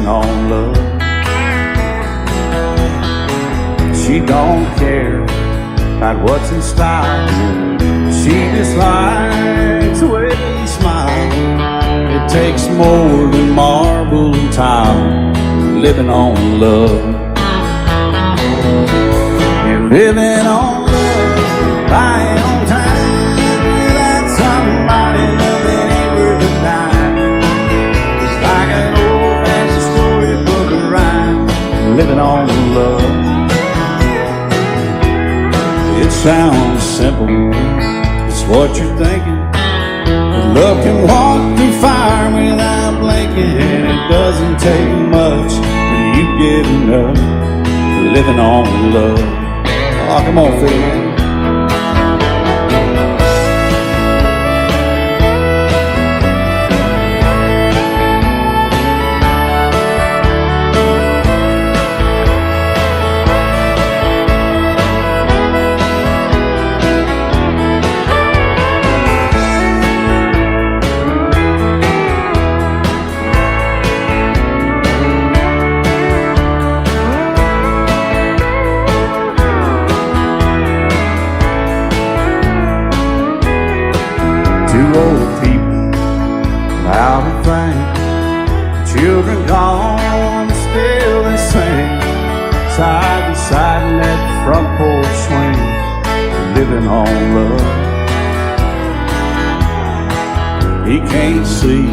on love. She don't care about what's in style. She just likes the way he smiles. It takes more than marble and tile, living on love. You're living on love, buying on time. Without somebody loving ain't worth a dime. It's like an old-fashioned storybook of rhyme, living on love. It sounds simple, it's what you're thinking. But love can walk through fire without blinking. It doesn't take much when you get enough, living on love. Oh, come on, Phil, man. Two old people out of frame, children gone, still they sing, side by side in that front porch swing, living on love. He can't see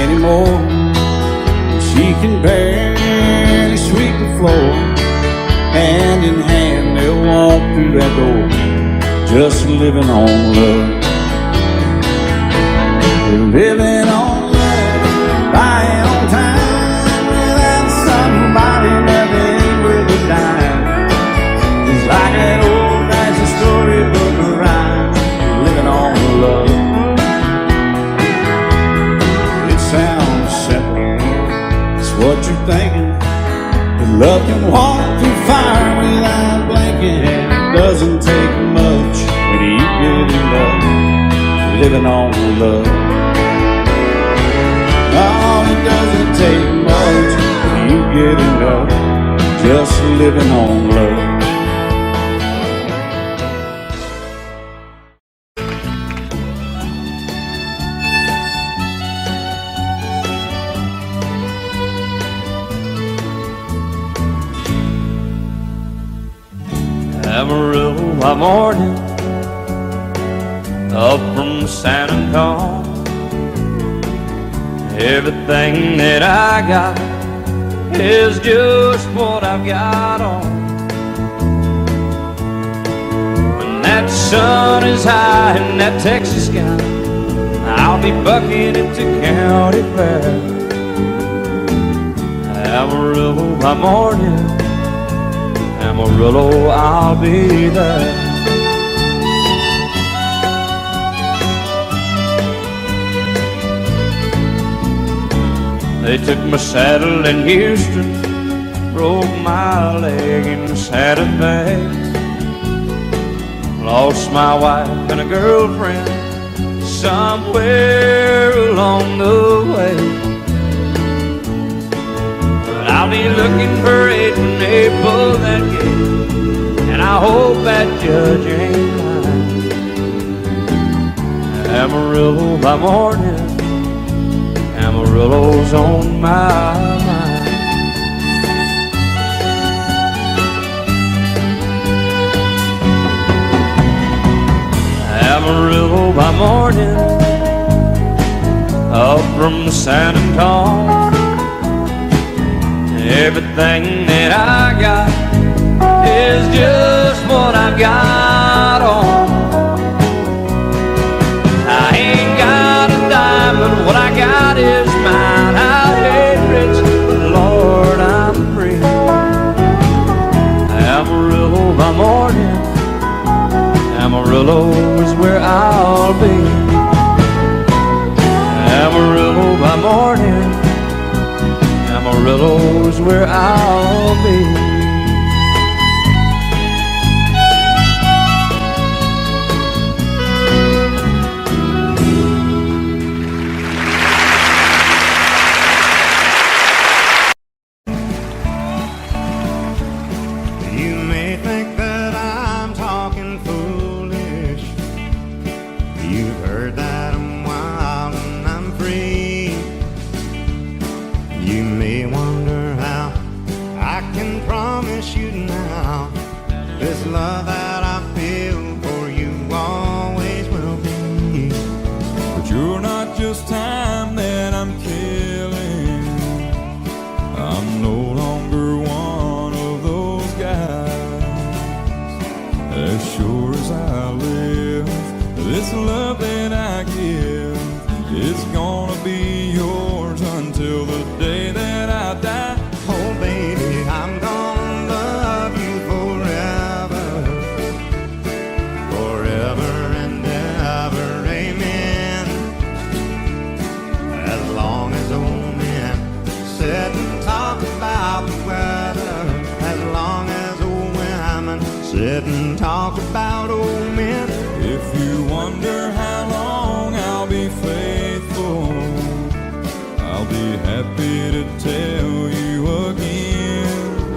anymore, she can barely sweep the floor. Hand in hand they'll walk through that door, just living on love. Living on love, buying on time. Without somebody loving ain't worth a dime. It's like that old-fashioned storybook of rhyme, living on love. It sounds simple, it's what you're thinking. But love can walk through fire without blinking. It doesn't take much when you get enough, living on love. Oh, it doesn't take much when you get enough, just living on love. Amarillo by morning, up from San Antonio. Everything that I got is just what I've got on. When that sun is high in that Texas sky, I'll be bucking it to county fair. Amarillo by morning, Amarillo, I'll be there. They took my saddle in Houston, broke my leg in Santa Fe. Lost my wife and a girlfriend somewhere along the way. But I'll be looking for it when they pull that gate, and I hope that judge ain't lying. Amarillo by morning, Amarillo's on my mind. Amarillo by morning, up from San Antonio. Everything that I got is just what I've got on. I ain't got a dime, but what I got is mine. I ain't rich, but Lord, I'm free. Amarillo by morning, Amarillo is where I'll be. Amarillo by morning, Amarillo is where I'll be. You may think that I'm talking foolish. You've heard that I'm wild and I'm free. You may wonder how I can promise you now this love that I feel for you always will be. But you're not just time that I'm killing. I'm no longer one of those guys. As sure as I live, this love that I give is gonna be yours until the day that I die. Oh baby, I'm gonna love you forever, forever and ever, amen. As long as old men sit and talk about the weather, as long as old women sit and talk about old men. If you wonder how long I'll be faithful, I'll be happy to tell you again.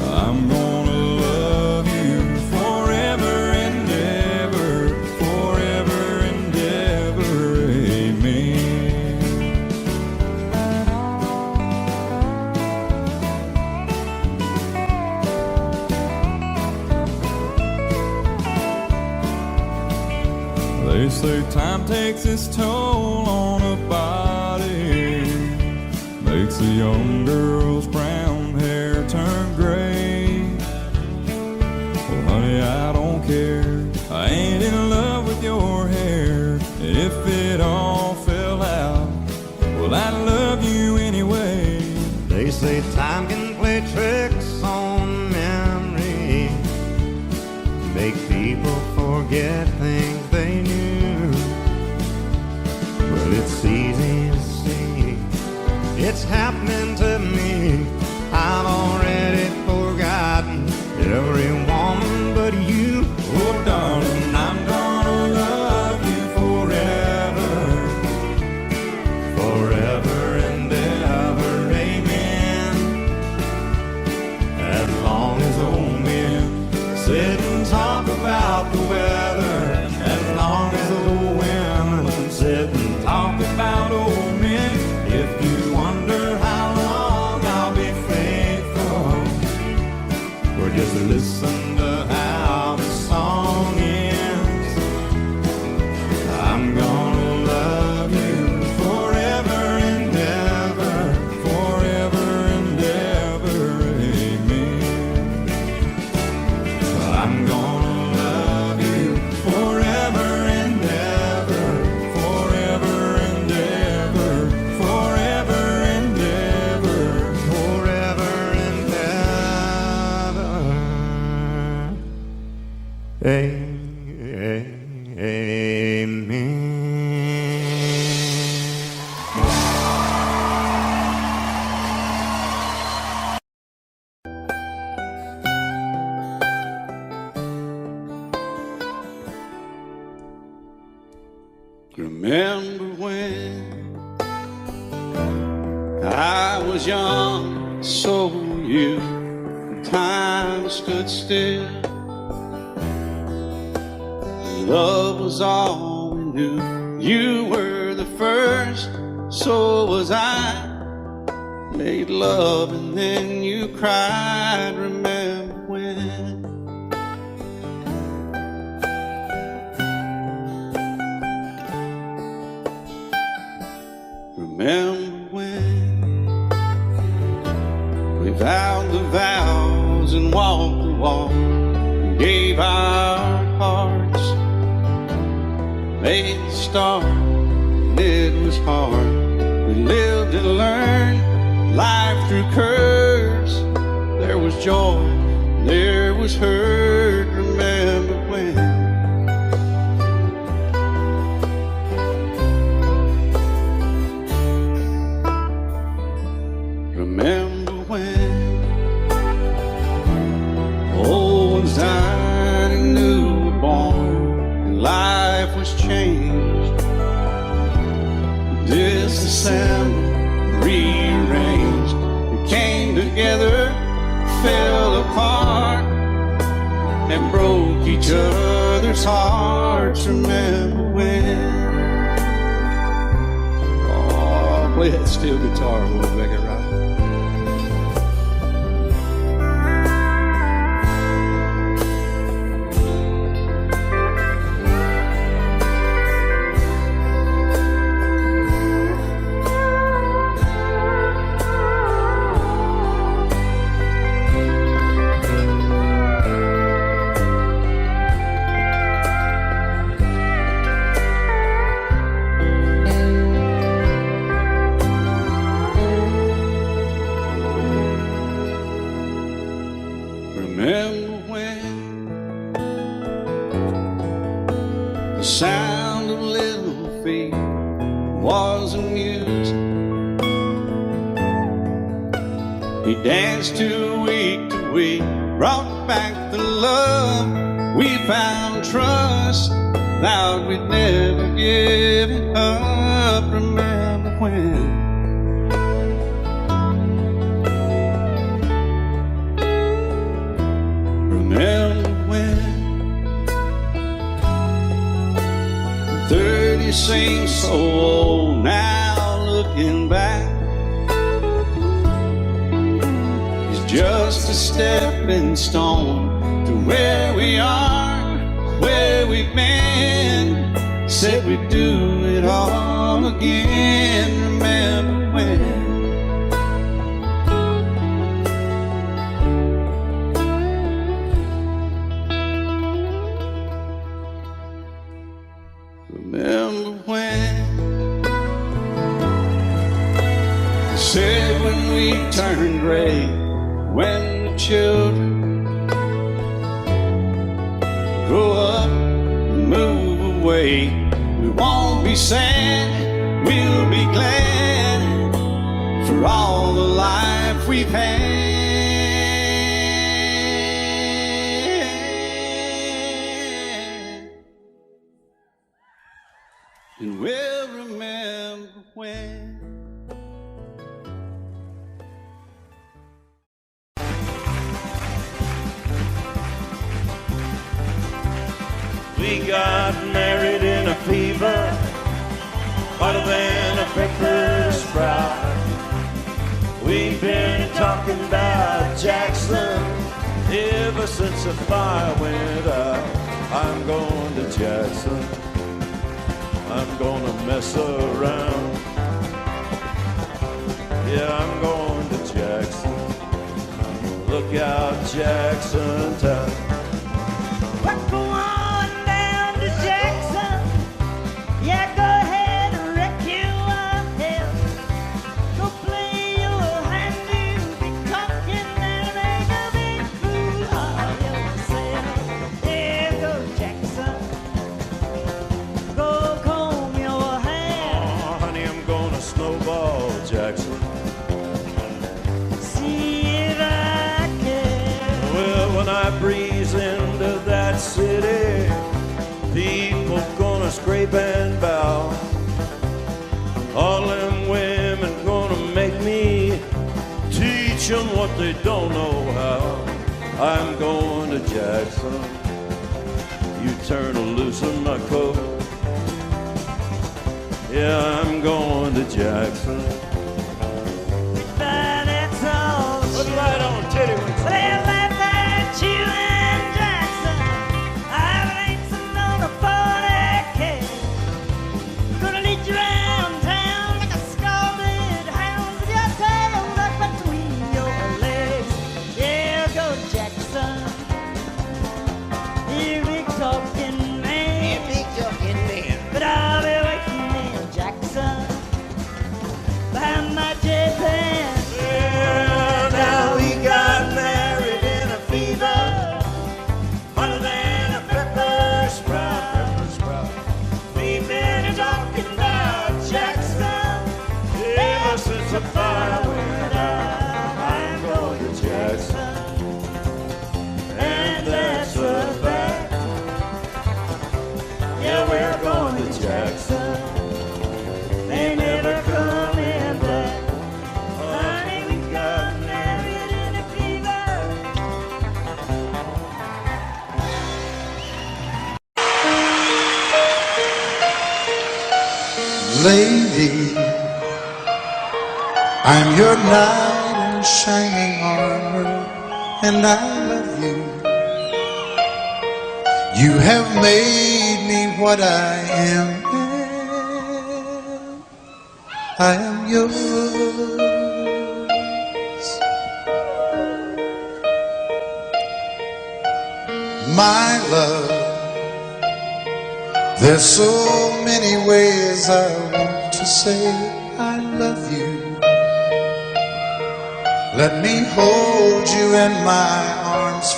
I'm gonna love you forever and ever, forever and ever, amen. They say time takes its toll on a body, makes a young girl's brown hair turn gray. Well, honey, I don't care. I ain't in love with your hair. And if it all fell out, well, I'd love you anyway. They say time can play tricks on memory, make people forget things they knew. But it's easy to see, it's happening to me. I've already forgotten every woman but you. Oh, darling, I'm gonna love you forever, Forever and ever, amen. As long as old men sit and talk about the weather, as long as old women sit and talk about old men. If you wonder how long I'll be faithful, or just listen to how the song ends, I'm gonna love you forever and ever, forever and ever, amen. I'm gonna love you forever and ever, Forever and ever, forever and ever. forever and ever. Amen. Remember when I was young, so were you. Time stood still. Love was all we knew. You were the first, so was I. Made love and then you cried. Remember when? Remember when we vowed the vows and walked the walk, and gave our hearts, made the start, and it was hard. We lived and learned life through curves. There was joy, there was hurt. Remember when? Remember when old ones died and new were born, and life was changed, disassembled, rearranged. We came together, fell and broke each other's hearts. Remember when? Oh, play that steel guitar, we'll make it right. Remember when the sound of little feet was amusing? He danced to week, brought back the love. We found trust, vowed we'd never give it up. Remember when? Remember when 30 seems so old now, looking back. It's just a stepping stone to where we are, where we've been. Said we'd do it all again. Remember when? Remember when they said when we turn gray, when the children grow up and move away, we won't be sad, we'll be glad for all the life we've had. And we'll remember when. We got married in a fever, hotter than a pepper sprout. We've been talking about Jackson ever since the fire went out. I'm going to Jackson, I'm gonna mess around. Yeah, I'm going to Jackson. Look out, Jackson town. We're going down to Jackson. Yeah, go ahead and wreck yourself. Go play your hand, you'll be talking and make a big fool of yourself. Yeah, go Jackson. Go comb your hair. Oh, honey, I'm gonna snowball Jackson. See if I can. Well, when I breeze into that city, people gonna scrape and bow. All them women gonna make me teach them what they don't know how. I'm going to Jackson. You turn loose of my coat. Yeah, I'm going to Jackson. But that's all. Put it right on, titty wings. Well, that's that you and Jackson. I'm racing on a 40K. Gonna lead you around town like a scalded hound with your tail tucked between your legs. Yeah, go Jackson. You big talking man. But I'll be waiting in Jackson behind my jet pan. Well, now we got married in a fever, hotter than a pepper sprout. We've been talking about Jackson ever since the fire went out. I'm going to Jackson. Lady, I'm your knight in shining armor, and I love you. You have made me what I am. I am yours. My love, there's so many ways I want to say I love you. Let me hold you in my arms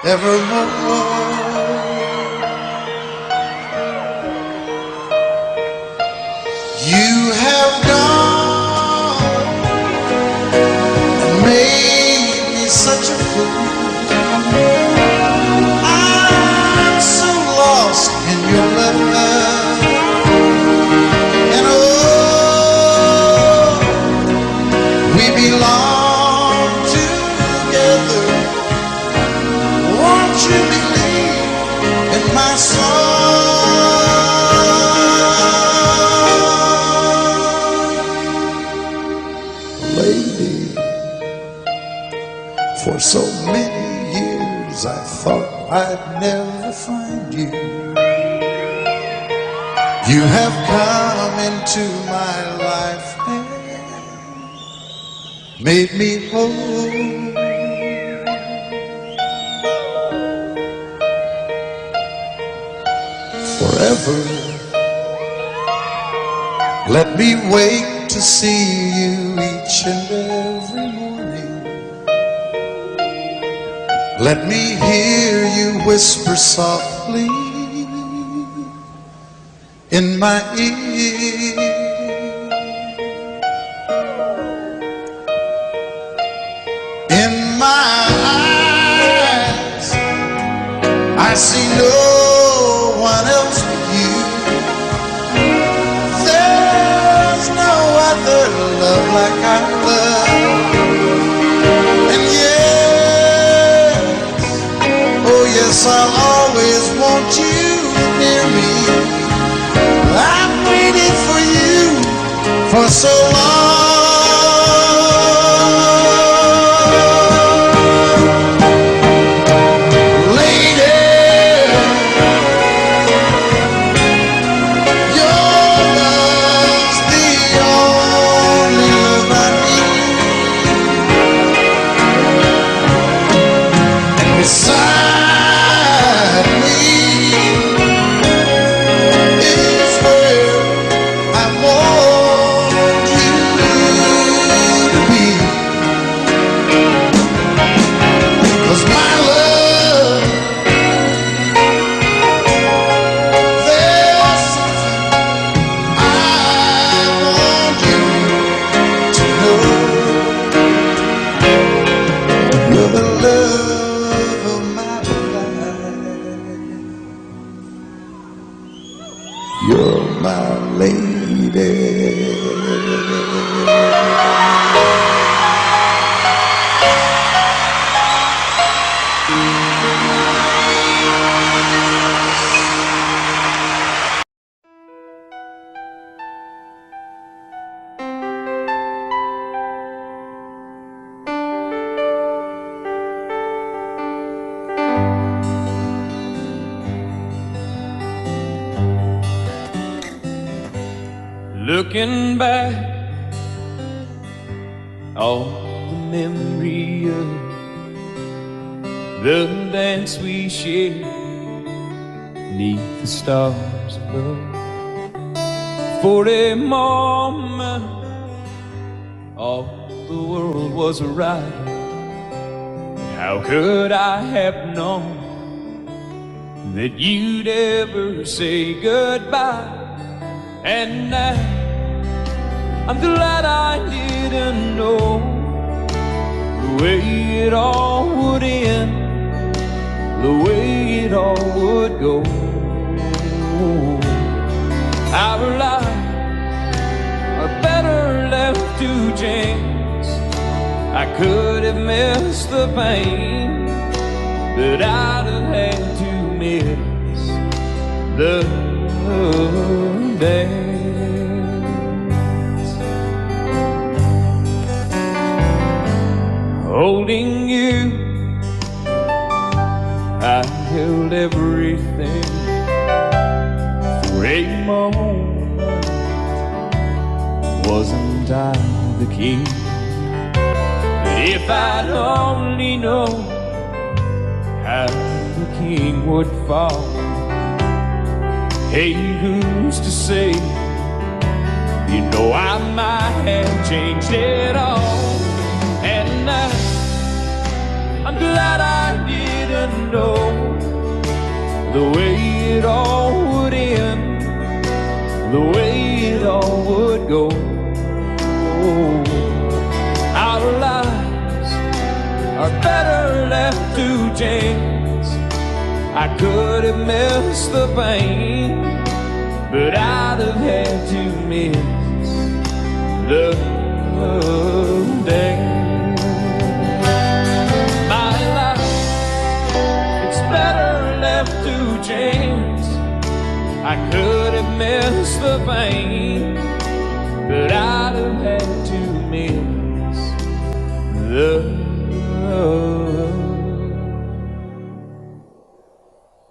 forevermore. You have gone and made me such a fool. I'm so lost in your love, and oh, we belong together. Won't you believe in my song? Lady, for so many years I thought I'd never find you. You have come into my life and made me whole. Forever, let me wake to see you each and every morning. Let me hear you whisper softly in my ear. In my eyes, I see no one else but you. There's no other love like I love. And yes, oh yes, I'll always want you near me. I've waited for you for so long. Lady, your love's the only love I need. And beside me is where I want you to be. 'Cause my love, there's something I want you to know. You're the love of my life. You're my lady. Looking back, all the memory of the dance we shared neath the stars above. For a moment, all the world was right. How could I have known that you'd ever say goodbye? And now I'm glad I didn't know the way it all would end, the way it all would go. Our lives are better left to chance. I could have missed the pain that I'd have had to miss the dance. Holding you, I held everything for a moment. Wasn't I the king? If I'd only known how the king would fall. Hey, who's to say? You know I might have changed it all. And I'm glad I didn't know the way it all would end, the way it all would go. Our lives are better left to chance. I could have missed the pain, but I'd have had to miss the dance. My life, it's better left to chance. I could have missed the pain, but I'd have had to miss the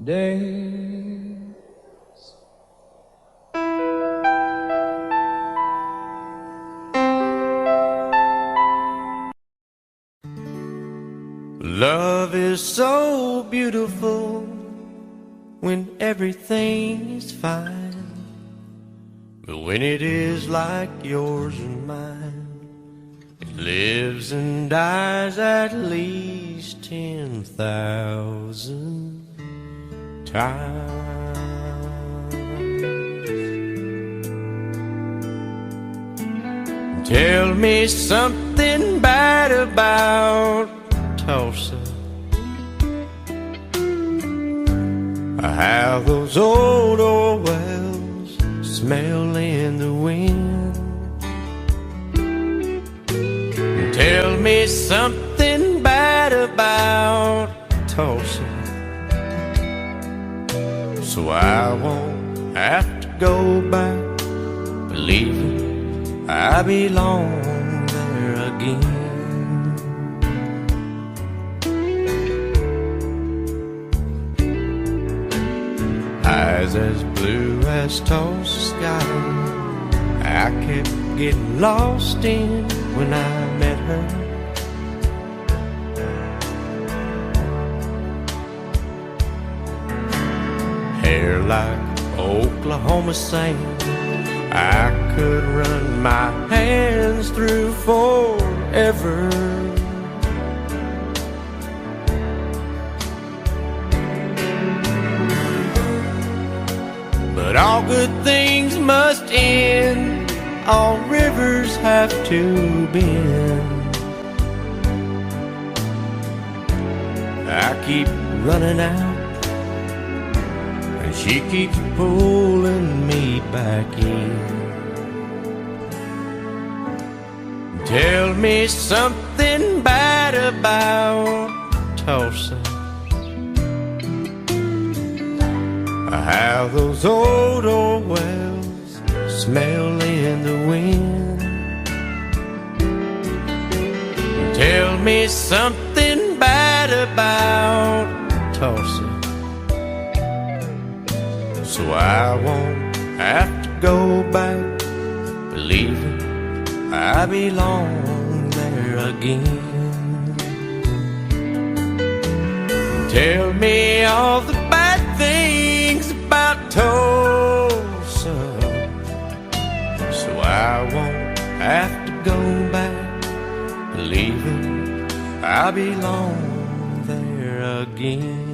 days. Love is so beautiful when everything is fine, but when it is like yours and mine, it lives and dies at least 10,000 times. Tell me something bad about Tulsa, how those old wells smell in the wind. Tell me something bad about Tulsa, so I won't have to go back believing I belong there again. Eyes as blue as Tulsa sky, I kept getting lost in when I met her. Hair like Oklahoma sand, I could run my hands through forever. But all good things must end, all rivers have to bend. I keep running out, and she keeps pulling me back in. Tell me something bad about Tulsa, how those old wells smell in the wind. Tell me something bad about Tulsa, so I won't have to go back believing I belong there again. Tell me all the bad things about Tulsa, so I won't have to go back believing I belong there again.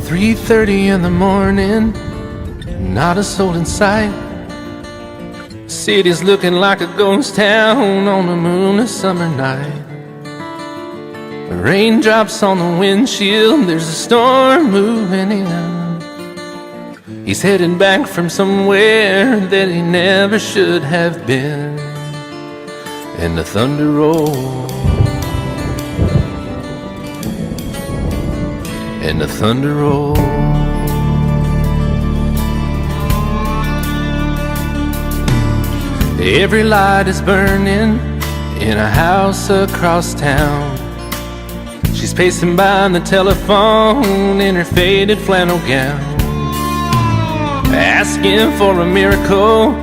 3:30 in the morning, not a soul in sight. City's looking like a ghost town on a moonless summer night. Raindrops on the windshield, there's a storm moving in. He's heading back from somewhere that he never should have been. And the thunder rolls, and the thunder rolls. Every light is burning in a house across town. She's pacing by the telephone in her faded flannel gown, asking for a miracle,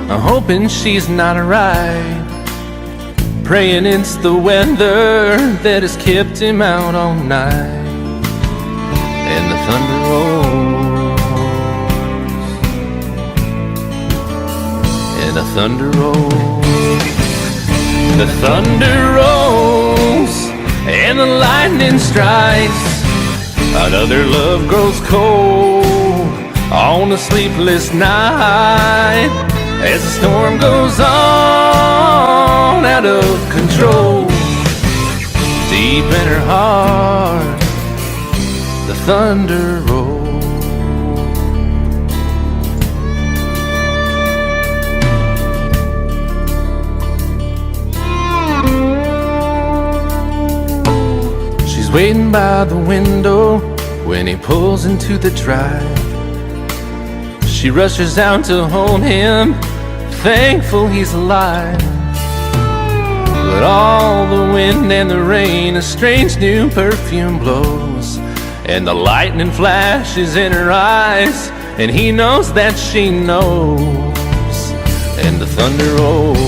hoping she's not alright, praying it's the weather that has kept him out all night. And the thunder rolls, and the thunder rolls, the thunder rolls, and the lightning strikes. Another love grows cold on a sleepless night, as the storm goes on out of control. Deep in her heart, the thunder rolls. She's waiting by the window when he pulls into the drive. She rushes out to hold him, thankful he's alive. But all the wind and the rain, a strange new perfume blows, and the lightning flashes in her eyes, and he knows that she knows. And the thunder rolls,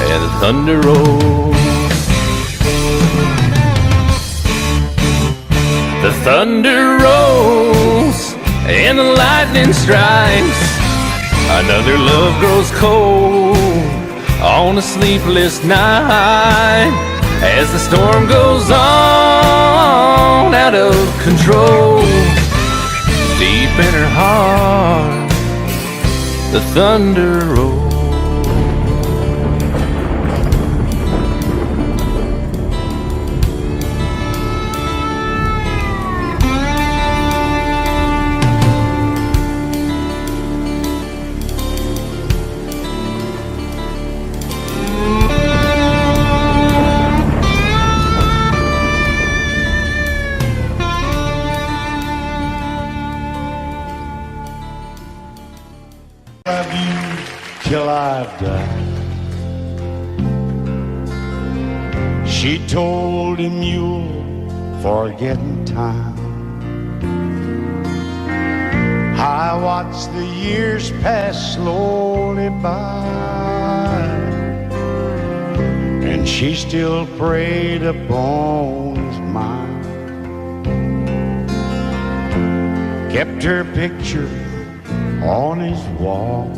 and the thunder rolls. The thunder rolls, and the lightning strikes. Another love grows cold on a sleepless night, as the storm goes on out of control. Deep in her heart, the thunder rolls. Love you till I've died. She told him you'll forget in time. I watched the years pass slowly by, and she still preyed upon his mind. Kept her picture on his wall,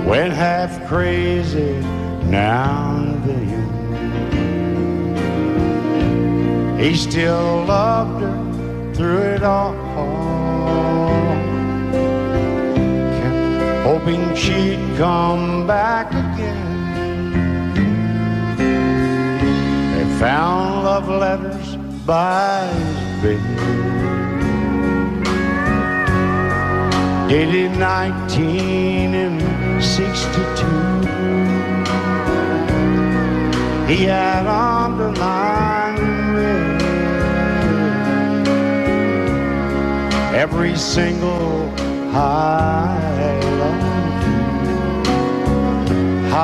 went half crazy now and then. He still loved her through it all, kept hoping she'd come back again. They found love letters by his bed, dated 1962. He had underlined red every single I love you. I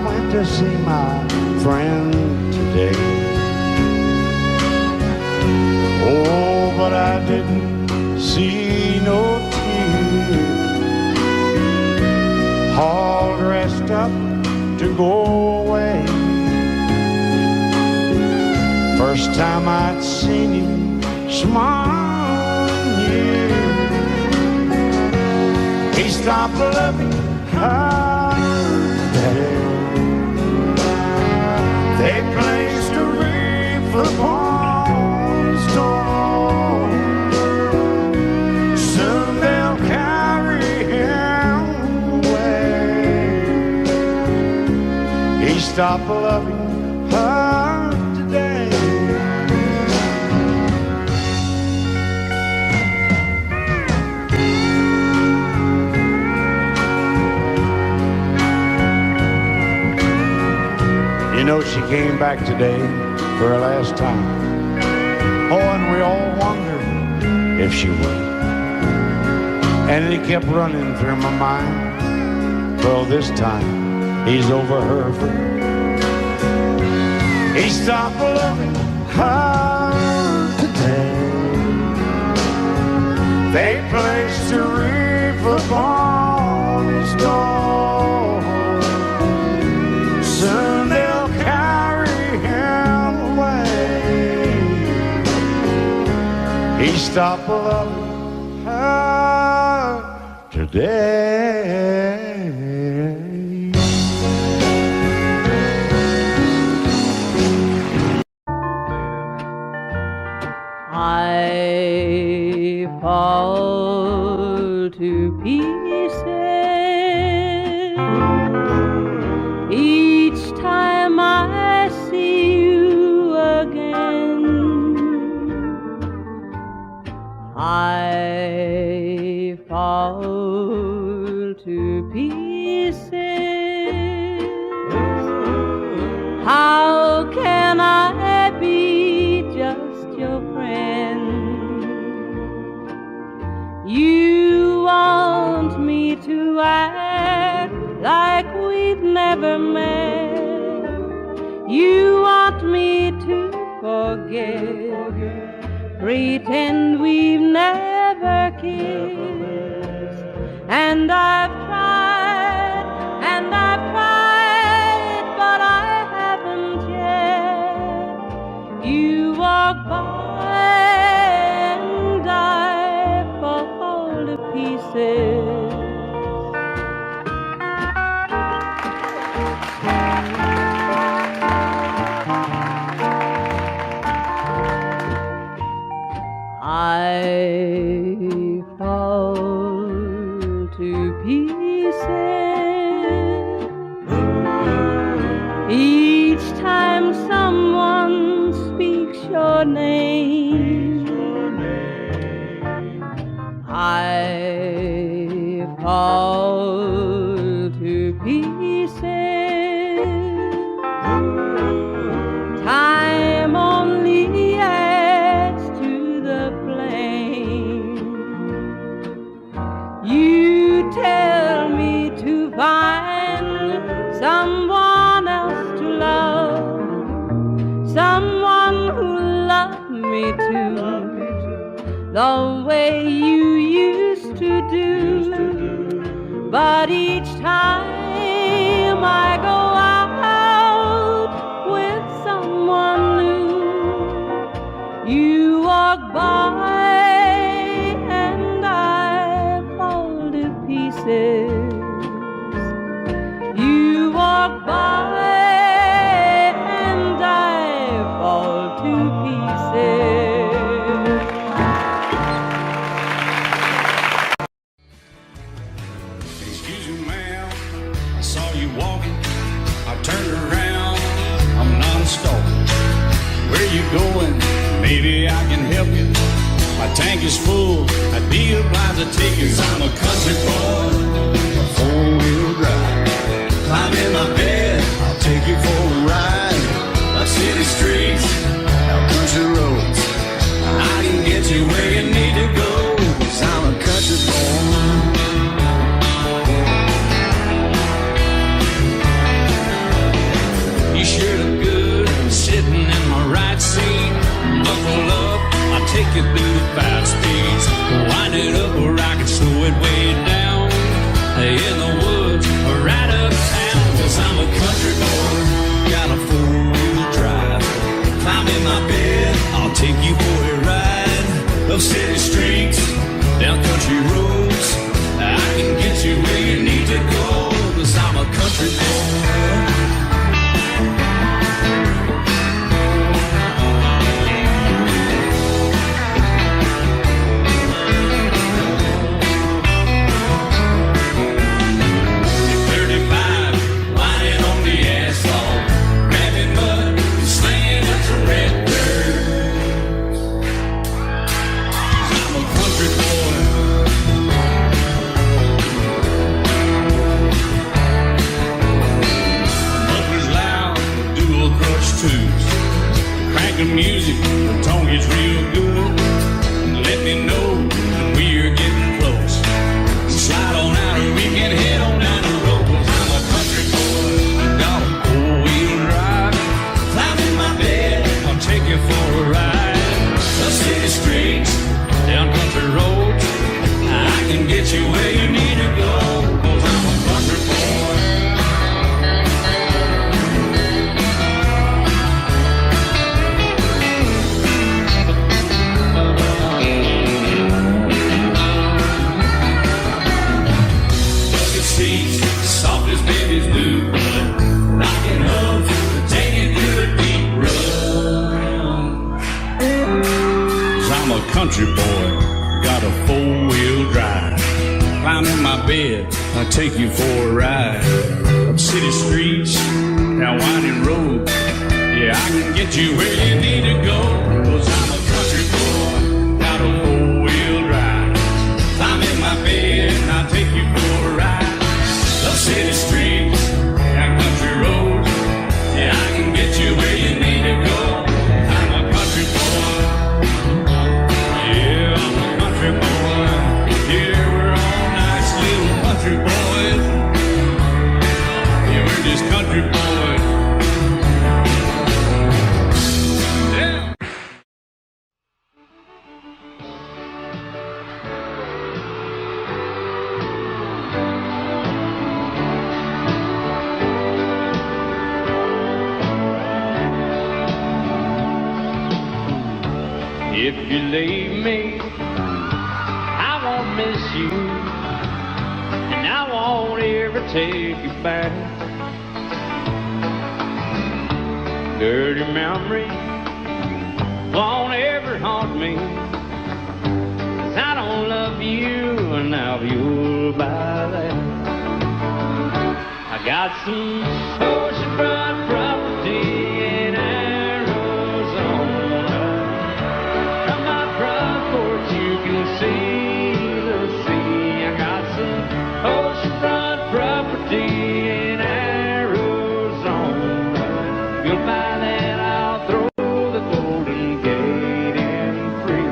went to see my friend today. Oh, but I didn't see no all dressed up to go away. First time I'd seen him smile in years. He stopped loving her. stop loving her today. You know, she came back today for her last time. Oh, and we all wondered if she would. And it kept running through my mind. Well, this time he's over her for good. He stopped loving her today. They placed a wreath upon his door. Soon they'll carry him away. He stopped loving her today. I fall to pieces each time I see you again. I fall to pieces. How can I be just your friend? You want me to act like we've never met. You want me to forget, pretend we've never kissed. And I've tried, but I haven't yet. You walk by and I fall to pieces. I fall to pieces each time someone speaks your name. I fall to pieces. Time only adds to the flame. You tell me to find someone else to love, someone who loved me too, the way you used to do. But each time I go out with someone new, you walk by and I fall to pieces. You walk by and I fall to pieces. Excuse me, ma'am, I saw you walking. I turned around, I'm not a stalker. Where you going? Maybe I can help you. My tank is full, I'd be obliged to take you. 'Cause I'm a country boy, a four-wheel drive. Climb in my bed, I'll take you for a ride. Up city streets, out country roads. I can get you where you need to go. 'Cause I'm a country boy. You sure look good sitting in my right seat. Buckle up, I'll take you through the 5 speeds. Wind it up or I can slow it way down. In the woods or right uptown. 'Cause I'm a country boy, got a 4-wheel drive. Climb in my bed, I'll take you for a ride. Up city streets, down country roads. I can get you where you need to go. 'Cause I'm a country boy. can get you where you need to go, 'cause I'm a country boy. Bucket seats, soft as babies do, rocking hubs, taking you a deep run. 'Cause I'm a country boy, got a four-wheel drive. Climb in my bed, I'll take you for a ride. Up city streets, down winding roads. Yeah, I can get you where you need to go. 'Cause I'm a country boy, got a four-wheel drive. Climb in my bed, and I'll take you for a ride. Up city streets, down country roads. Yeah, I can get you where you need to go. I'm a country boy. Yeah, I'm a country boy. Yeah, we're all nice little country boys. Yeah, we're just country boys. Yeah. If you leave me, I won't miss you, and I won't ever take you back. Dirty memory won't ever haunt me, 'cause I don't love you, and now you'll buy that. I got some oceanfront property in Arizona. From my front porch you can see the sea. I got some oceanfront property in Arizona. If you'll buy that, I'll throw the Golden Gate in free.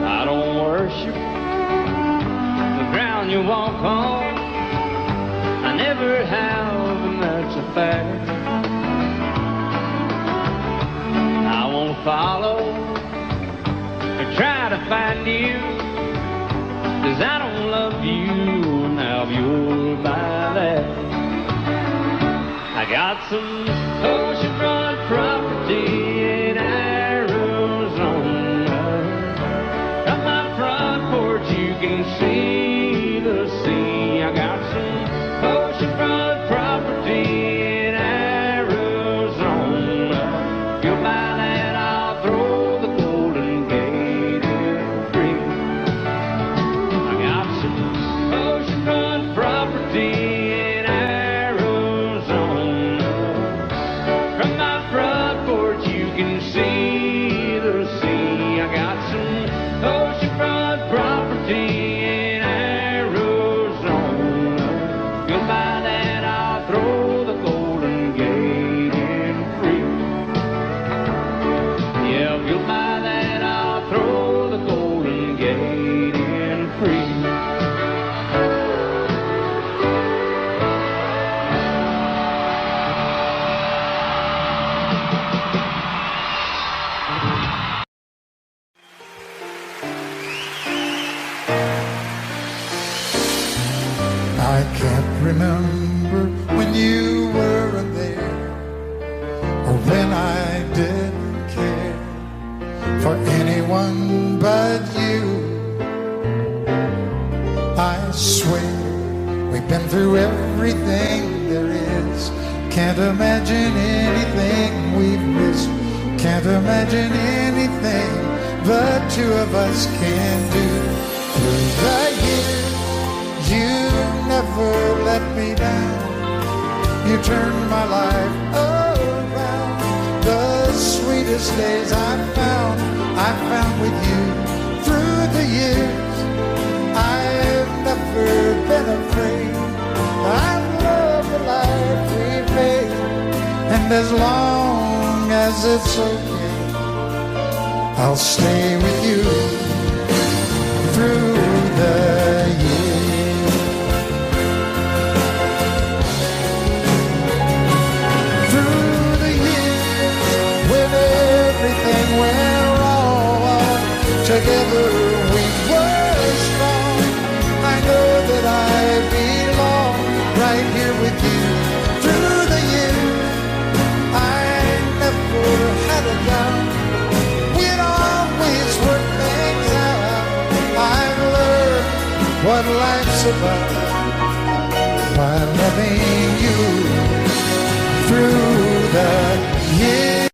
I don't worship the ground you walk on. I never have, and that's a fact. I won't follow or try to find you, 'cause I don't love you, and now you'll buy that. I got some oceanfront property in Arizona. From my front porch you can see the sea. I got some oceanfront property in Arizona. If you'll buy that, I'll throw the Golden Gate in free. I got some oceanfront property in Arizona. From my front porch you can see the sea. I got some oceanfront property in Arizona. If you'll buy that, I'll throw the Golden Gate in free. Yeah, if you'll buy that, I'll throw the Golden Gate in free. I can't remember when you weren't there, or when I didn't care for anyone but you. I swear we've been through everything there is. Can't imagine anything we've missed. Can't imagine anything the two of us can do. Through the years, you never let me down. You turned my life around. The sweetest days I found with you. Through the years, I've never been afraid. I've loved And as long as it's okay, I'll stay with you through the years. Through the years, when everything went wrong, together we were strong. I know that I belong right here with you. Through the years, I never had a doubt. We'd always work things out. I've learned what life's about by loving you through the years.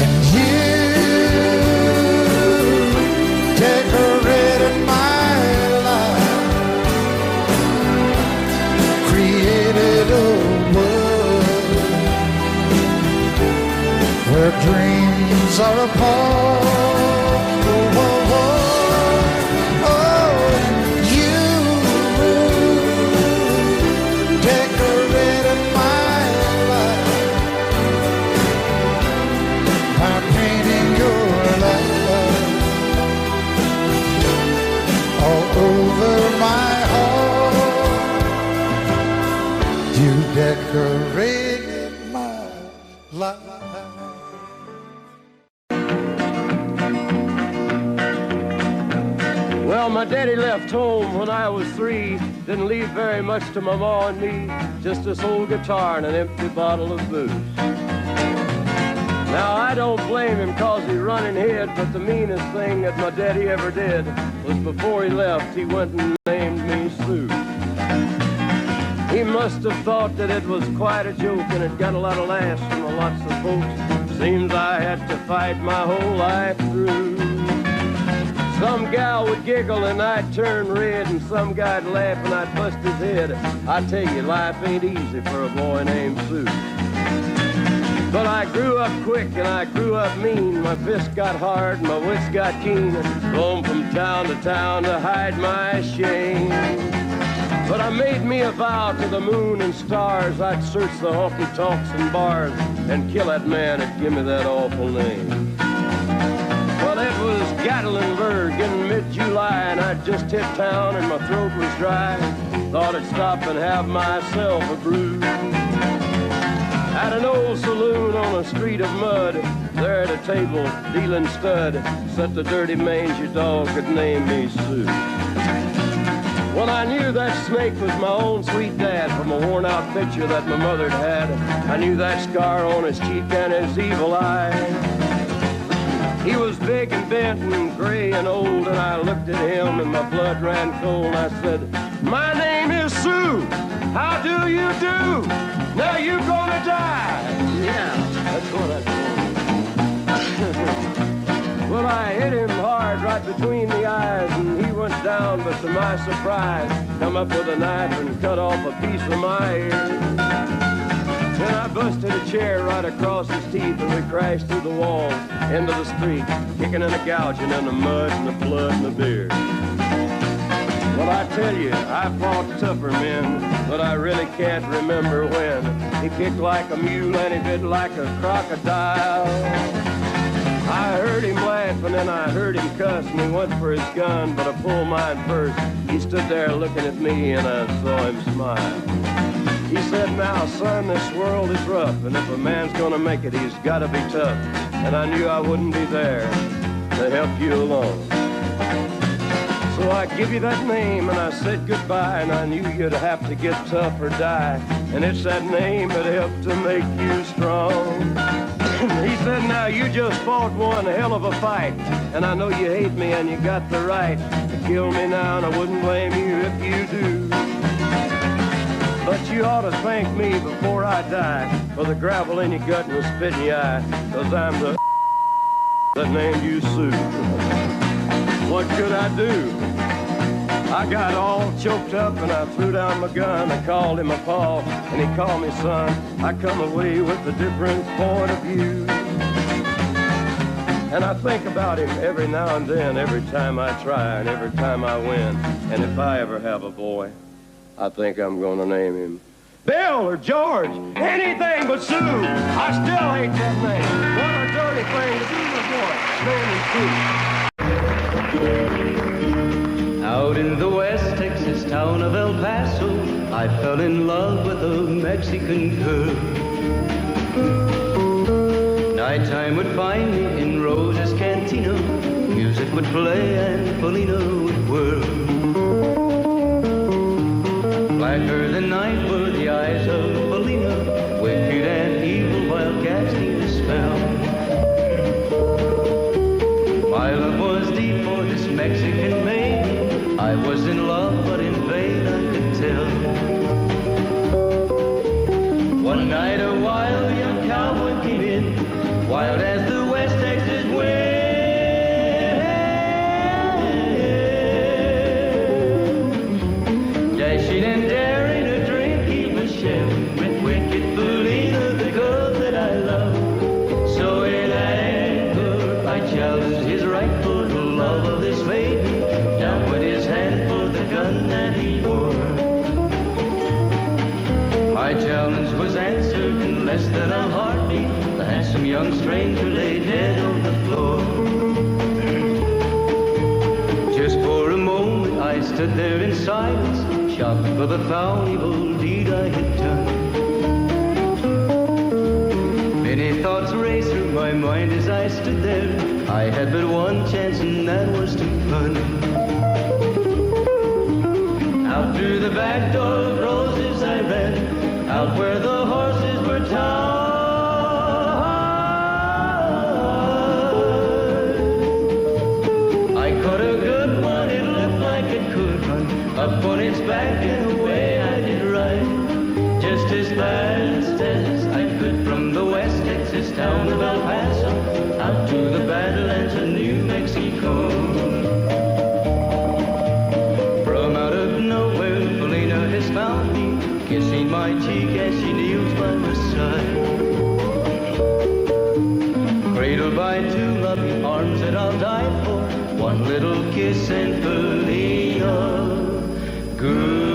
And you decorated my life, created a world where dreams are apart. You decorated my life by painting your love all over my heart. You decorated my life. Well, my daddy left home when I was 3. Didn't leave very much to my ma and me. Just this old guitar and an empty bottle of booze. Now, I don't blame him cause he run and hid, but the meanest thing that my daddy ever did was before he left, he went and named me Sue. He must have thought that it was quite a joke and it got a lot of laughs from lots of folks. Seems I had to fight my whole life through. Some gal would giggle and I'd turn red, and some guy'd laugh and I'd bust his head. I tell you, life ain't easy for a boy named Sue. But I grew up quick and I grew up mean. My fists got hard and my wits got keen. Roamed from town to town to hide my shame. But I made me a vow to the moon and stars, I'd search the honky-tonks and bars and kill that man that give me that awful name. Well, it was Gatlinburg in mid-July, and I'd just hit town and my throat was dry. Thought I'd stop and have myself a brew. At an old saloon on a street of mud, there at a table, dealing stud, sat the dirty mangy dog that named me Sue. Well, I knew that snake was my own sweet dad from a worn-out picture that my mother'd had. I knew that scar on his cheek and his evil eye. He was big and bent and gray and old, and I looked at him and my blood ran cold. I said, "My name is Sue. How do you do? Now you gonna die." Yeah, that's what I told him. Well, I hit him hard right between the eyes, and he went down, but to my surprise, come up with a knife and cut off a piece of my ear. Then I busted a chair right across his teeth, and we crashed through the walls into the street, kicking and a gouging in the mud and the blood and the beer. Well, I tell you, I fought tougher men, but I really can't remember when. He kicked like a mule and he bit like a crocodile. I heard him laugh and then I heard him cuss, and he went for his gun, but I pulled mine first. He stood there looking at me and I saw him smile. He said, "Now, son, this world is rough, and if a man's gonna make it, he's gotta be tough." And I knew I wouldn't be there to help you along. So I give you that name and I said goodbye, and I knew you'd have to get tough or die. And it's that name that helped to make you strong. He said, "Now you just fought one hell of a fight, and I know you hate me and you got the right to kill me now, and I wouldn't blame you if you do. But you ought to thank me before I die for the gravel in your gut and the spit in your eye, 'cause I'm the that named you Sue." What could I do? I got all choked up and I threw down my gun. I called him a paw and he called me son. I come away with a different point of view. And I think about him every now and then, every time I try and every time I win. And if I ever have a boy, I think I'm gonna name him Bill or George, anything but Sue. I still hate that name. What a dirty thing to do to boy. Out in the West Texas town of El Paso, I fell in love with a Mexican girl. Nighttime would find me in Rose's Cantina. Music would play and Felina would whirl. Blacker than night were the eyes of Felina, wicked and evil while casting a spell. My love was deep for this Mexican maid. I was in love, but in vain I could tell. One night a wild young cowboy came in, wild as the West Texas wind. Dashing and daring to drink, he was sharing with wicked Felina, the girl that I love. So in anger I challenged his right for the love of this maiden. Down went his hand for the gun that he wore. My challenge was answered in less than a heartbeat. The handsome young stranger lay dead on the floor. Just for a moment I stood there in silence, shocked for the foul evil deed I had done. Many thoughts raced through my mind as I stood there. I had but one chance and that was to run. Out through the back door of Roses I ran, out where the horses were tied. I caught a good one, it looked like it could run up on its back and away I did ride, just as fast as I could from the West Texas town of El Paso out to the Badlands of New Mexico. From out of nowhere, Felina has found me, kissing my cheek as she kneels by my side. Cradled by two loving arms that I'll die for, one little kiss and Felina, goodbye.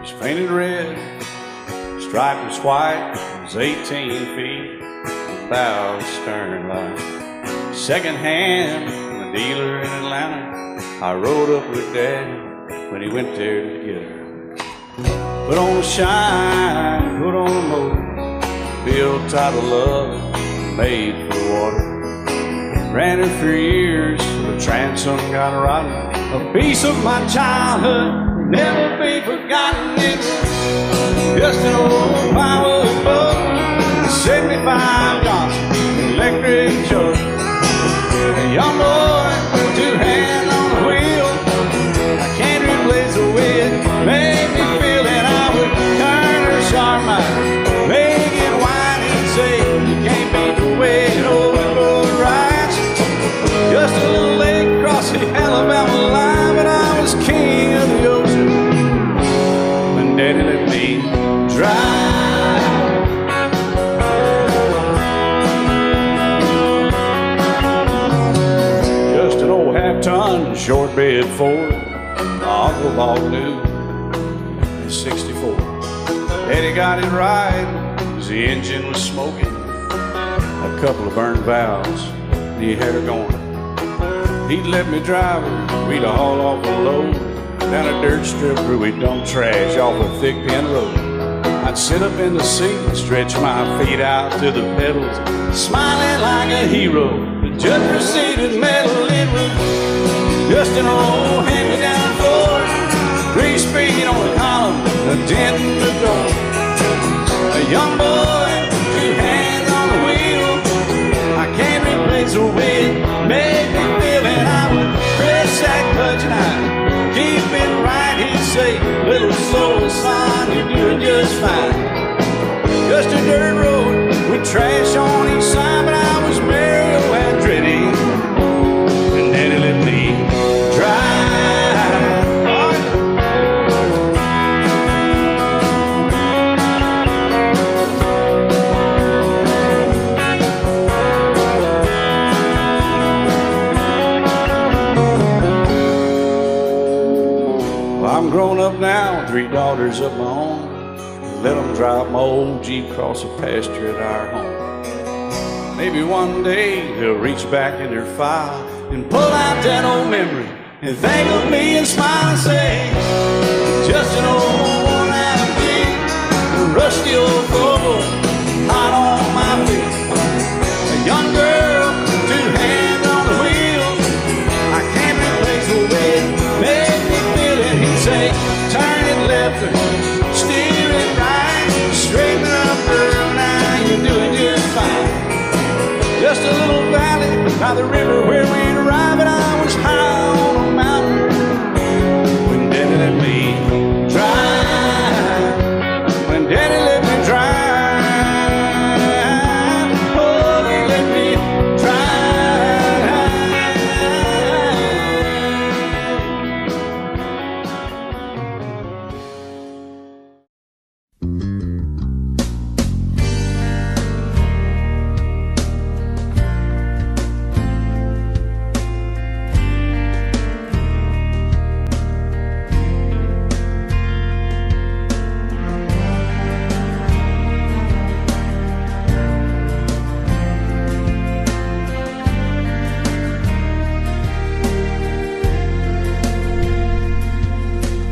He's painted red, striped was white, was 18 feet, bow stern line. Second hand from a dealer in Atlanta. I rode up with Dad when he went there to get her. Put on a shine, put on a motor, built out of love, made for the water. Ran her for years, the transom got rotten. A piece of my childhood will never be forgotten. It was just an old plywood boat, 75 Johnson electric jug. A young boy, two hands on the wheel. I can't replace the way it made me feel that I would turn her sharp mind, make it whine and say, you can't beat the way it open boat rides. Just a little lake across the Alabama line, but I was king of the ocean when Daddy let me drive. Just an old half-ton short bed Ford my uncle bought new in '64. Daddy got it right as the engine was smoking, a couple of burned valves, and he had her going. He'd let me drive her, we'd haul off a load down a dirt strip where we'd dump trash off a thick pin road. I'd sit up in the seat and stretch my feet out to the pedals, smiling like a hero. The judge proceeded metal, it was just an old hand-me-down Ford, 3-speed on the column, a dent in the door. A young boy, two hands on the wheel. I can't replace the way it made me feel, and I would press that clutch and I'd keep it right. He'd say, little slow, son, you're doing just fine. Just a dirt road with trash on each side, but I was Mario Andretti, and Daddy let me drive. I'm grown up now, 3 daughters of my own. Let them drive my old Jeep across the pasture at our home. Maybe one day they'll reach back in their file and pull out that old memory and think of me and smile and say, just an old worn-out Jeep, a rusty old Volvo, hot on my feet. A young girl, 2 hands on the wheel. I can't replace the way it made me feel it. He'd say, turn it left or steer it right. Straighten up, girl, now you're doing just fine. Just a little valley by the river where we'd arrive, and I was high on a mountain when Daddy let me drive. When Daddy let me drive. Oh, he let me drive.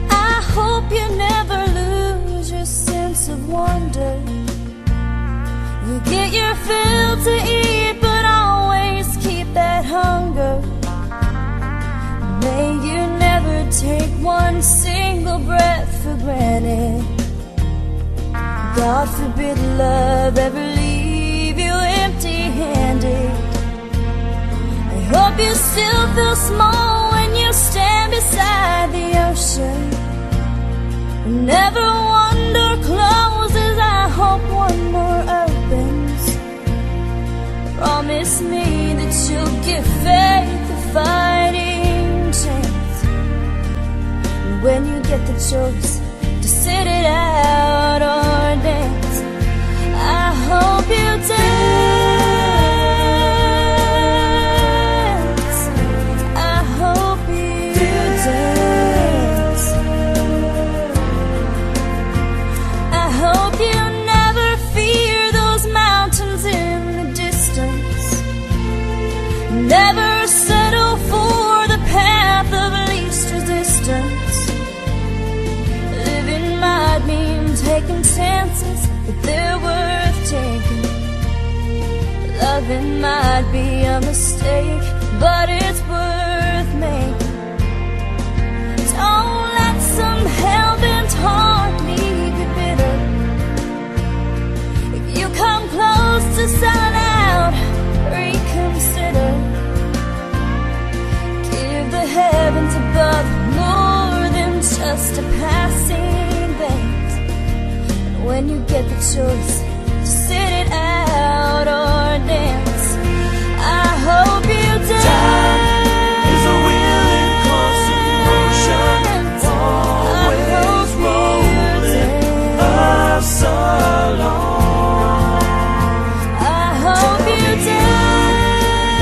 I hope you never lose your sense of wonder. You get your fill to eat, but always keep that hunger. May you never take one single breath for granted. God forbid love ever leave you empty-handed. I hope you still feel small when you stand beside the ocean. Never one door closes, I hope one more opens. Promise me that you'll give faith a fighting chance. And when you get the choice to sit it out or dance, I hope you dance. I hope you dance. I hope you never fear those mountains in the distance. Never settle for the path of least resistance. Living might mean taking chances, but they're worth taking. Loving might be a mistake, but it's worth making. Don't let some hell-bent heart leave you bitter. If you come close to selling out, reconsider. Give the heavens above more than just a passing glance. And when you get the choice to sit it out or dance, I hope you dance. Time is a willing constant motion, always rolling us along. I hope you dance.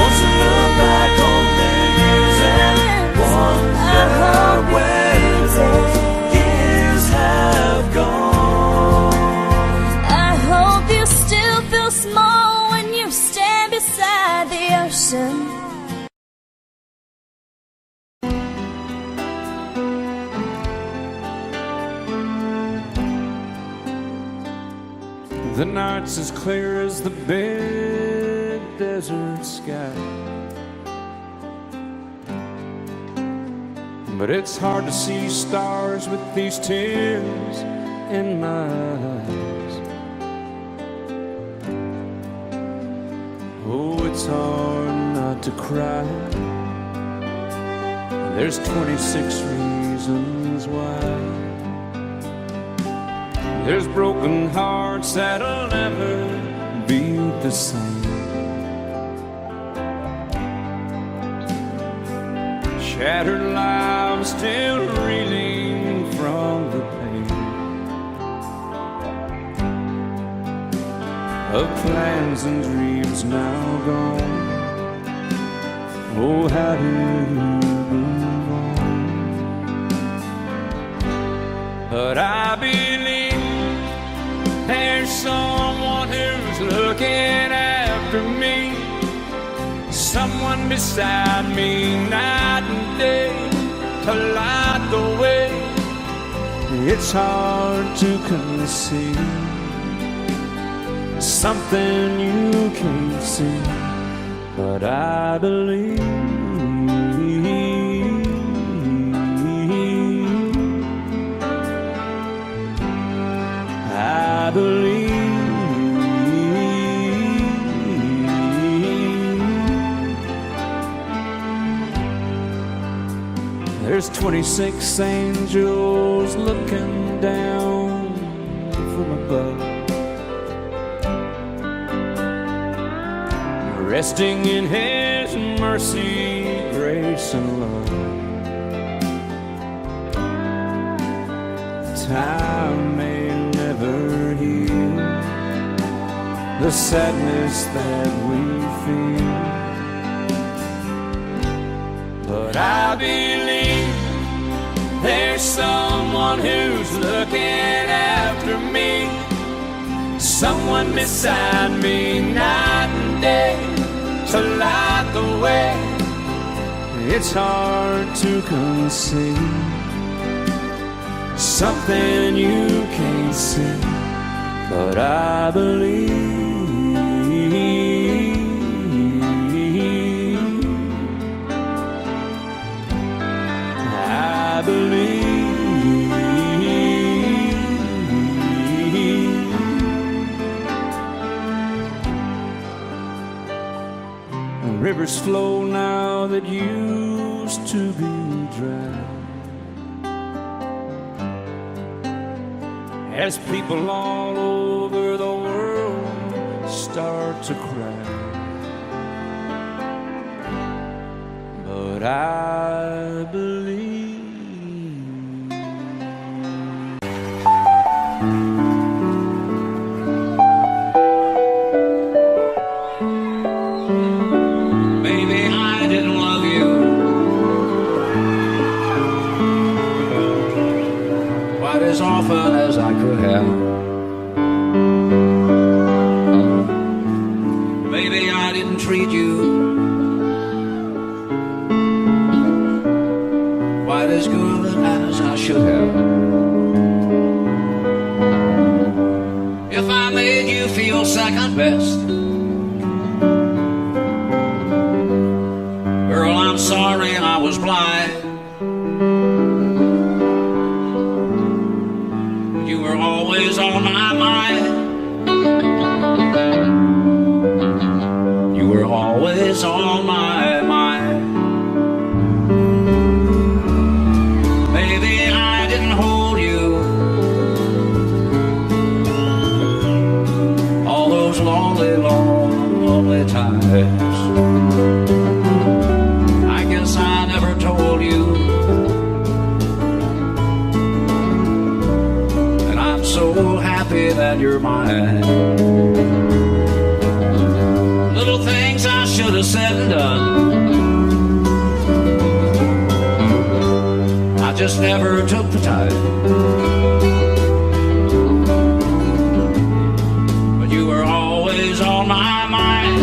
Once you look back on the years and wonder where those years have gone. I hope you still feel small when you stand beside the ocean. The night's as clear as the big desert sky, but it's hard to see stars with these tears in my eyes. Oh, it's hard not to cry. There's 26 reasons why. There's broken hearts that'll never be the same. Shattered lives still reeling from the pain of plans and dreams now gone. Oh, how do you move on? But I believe there's someone who's looking after me, someone beside me night and day to light the way. It's hard to conceive something you can't see, but I believe. I believe. There's 26 angels looking down from above, resting in His mercy, grace, and love. Time may never heal the sadness that we feel, but I believe there's someone who's looking after me, someone beside me night and day to light the way. It's hard to conceive something you can't see, but I believe. I believe. Rivers flow now that used to be dry, as people all over the world start to cry. But I believe. Maybe I didn't love you quite as often as I could have. Maybe I didn't treat you quite as good as I should have. If I made you feel second best, girl, I'm sorry I was blind. You were always on my mind. You were always on my mind. Maybe I didn't hold you all those lonely, lonely times. I guess I never told you, and I'm so happy that you're mine. Little things I should have said and done, I just never took the time. But you were always on my mind.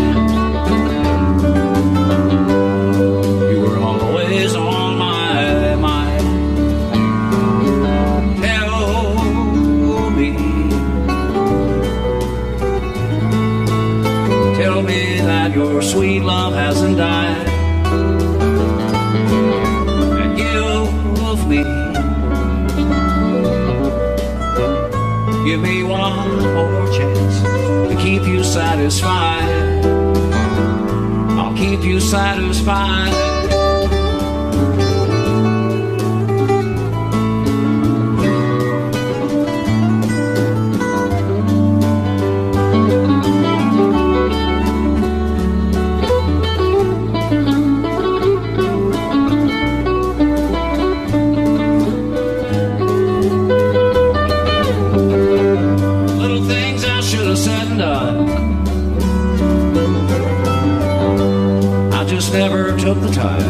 You were always on my mind. Tell me that your sweet love hasn't died, and give me one more chance to keep you satisfied. I'll keep you satisfied. Never took the time.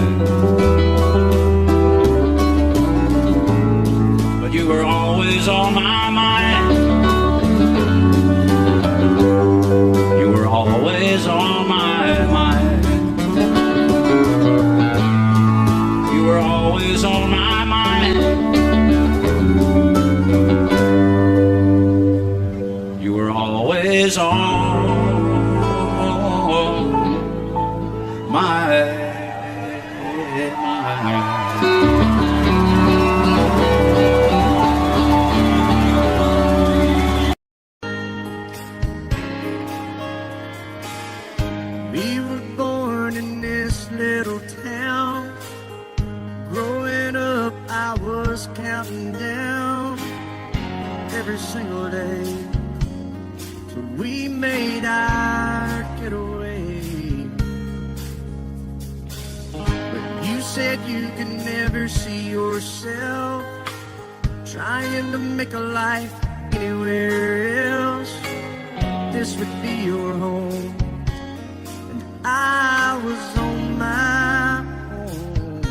always on my mind. You were always on my mind. You were always on my mind. You were always on my mind. We were born in this little town. Growing up, I was counting down every single day till we made our getaway. But you said you could never see yourself trying to make a life anywhere else. This would be your home. I was on my own.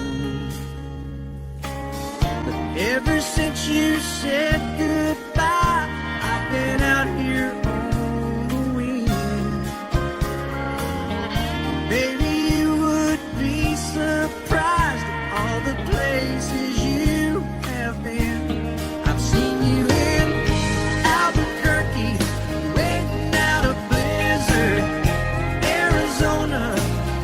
But ever since you said goodbye, I've been out here on the wing. Baby, you would be surprised at all the places you have been. I've seen you in Albuquerque, waiting out a blizzard, Arizona,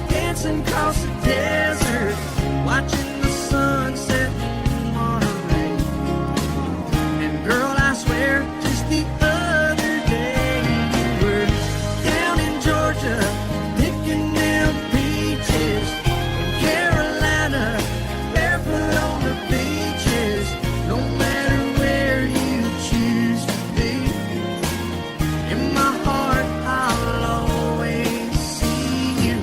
dancing across the desert, watching the sunset in Monterey. And girl, I swear, just the other day, you were down in Georgia, picking them peaches. In Carolina, barefoot on the beaches. No matter where you choose to be, in my heart, I'll always see you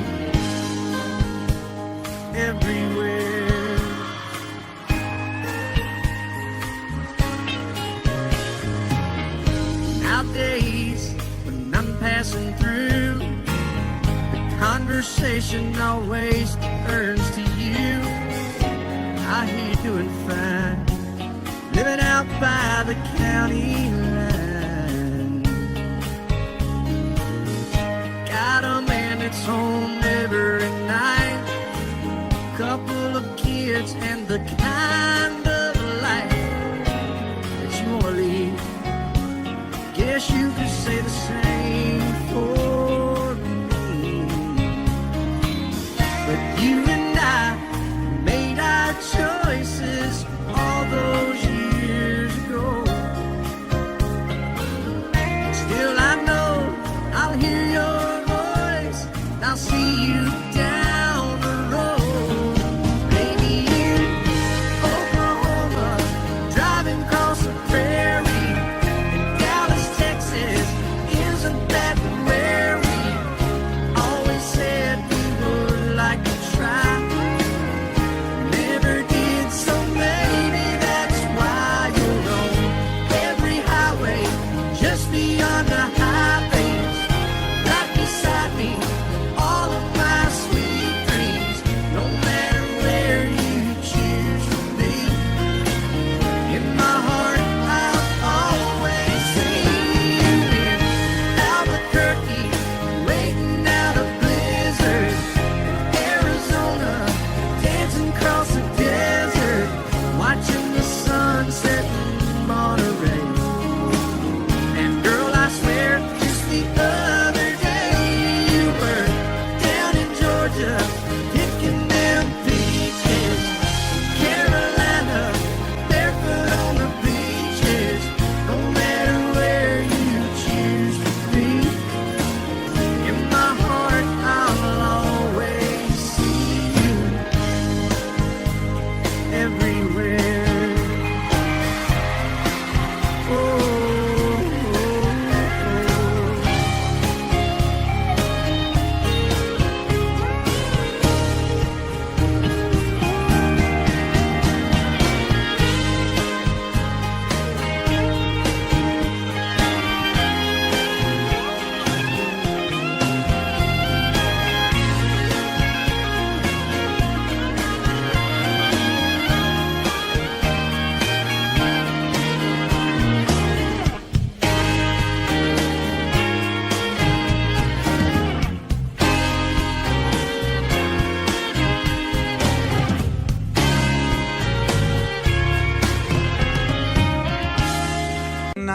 everywhere. Nowadays, when I'm passing through, the conversation always turns to you. I hear you doing fine, living out by the county line. Got a man that's home every night, couple of kids, and the kind of life that you wanna lead. Guess you could say the same for me. But you and I made our choices all those years ago. Still I know I'll hear your voice, and I'll see you down the road. Baby, you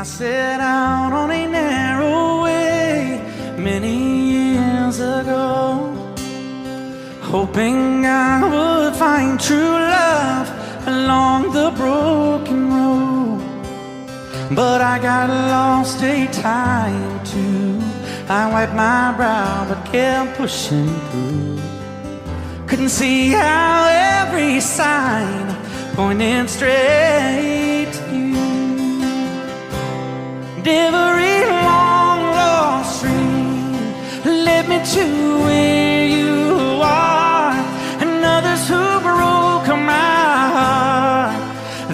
set out on a narrow way many years ago, hoping I would find true love along the broken road. But I got lost a time or two. I wiped my brow but kept pushing through. Couldn't see how every sign pointed straight to you. Every long lost dream led me to where you are, and others who broke my heart,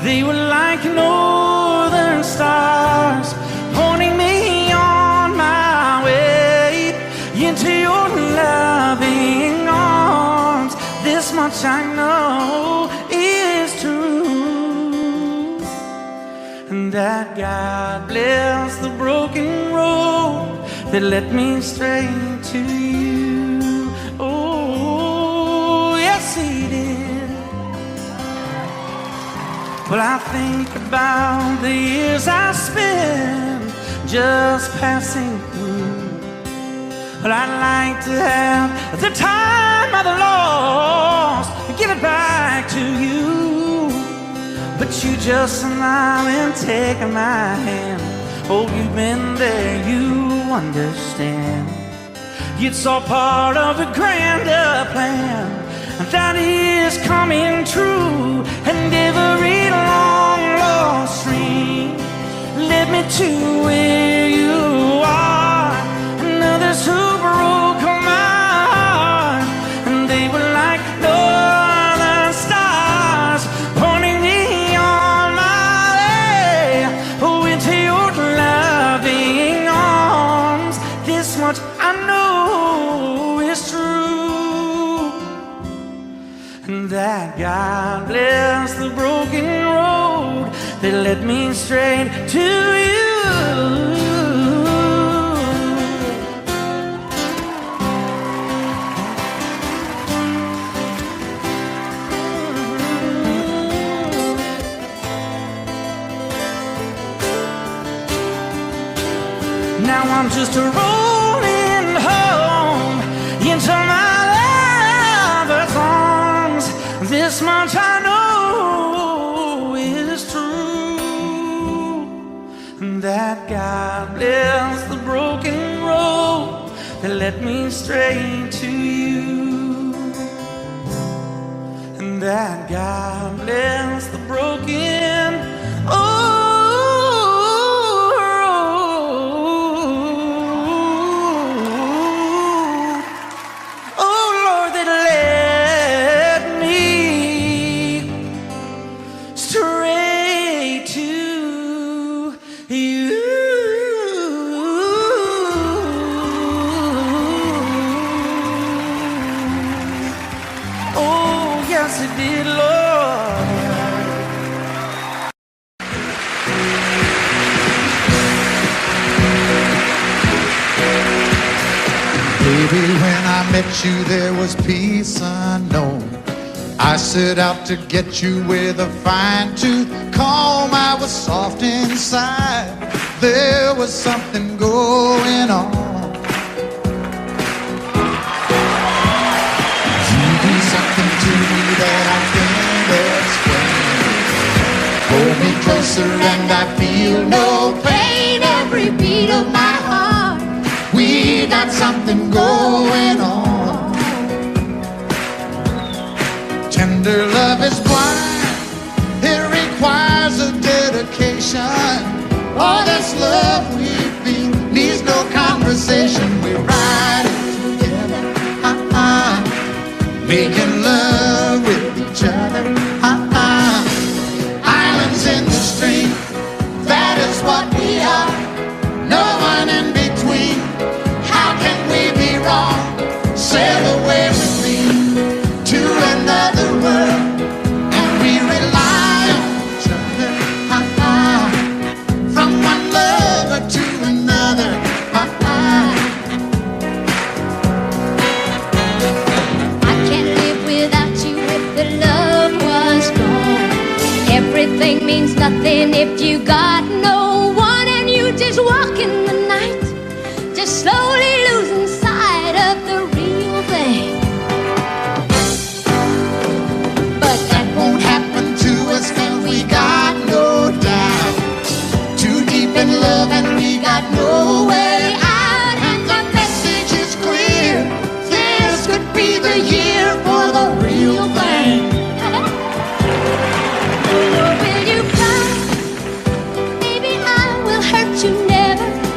they were like northern stars, pointing me on my way into your loving arms. This much I know is true, and that God bless the broken road that led me straight to you. Oh, yes, He did. Well, I think about the years I spent just passing through. Well, I'd like to have the time I've lost, give it back to you. But you just smile and take my hand. Oh, you've been there, you understand. It's all part of a grander plan that is coming true. And every long lost dream led me to where you are, and others who broke my heart, and they were like northern stars, pointing me on my way, oh, into your loving arms. This much I know is true, and that God bless the broken road that led me straight to you. Now I'm just rolling home into my lover's arms. This much I know is true, that God bless the broken road that led me straight to you, and that God bless the broken road. Baby, when I met you, there was peace unknown. I set out to get you with a fine-tooth comb. I was soft inside. There was something going on. You do something to me that I can't explain. Hold me closer and I feel no pain. Every beat of my heart, we got something going on. Tender love is blind. It requires a dedication. All this love we feel needs no conversation. We're riding together, making love with each other, Islands in the stream, that is what we are. No one in between. How can we be wrong? Sail away with me to another world, and we rely on each other, from one lover to another, I can't live without you if the love was gone. Everything means nothing if you got no one, and just walking the night, just slowly losing sight of the real thing. But that won't happen to us, and we got no doubt. Too deep in love and we got no way out. And the message is clear, this could be the year for the real thing. Will you cry? Baby, I will hurt you never.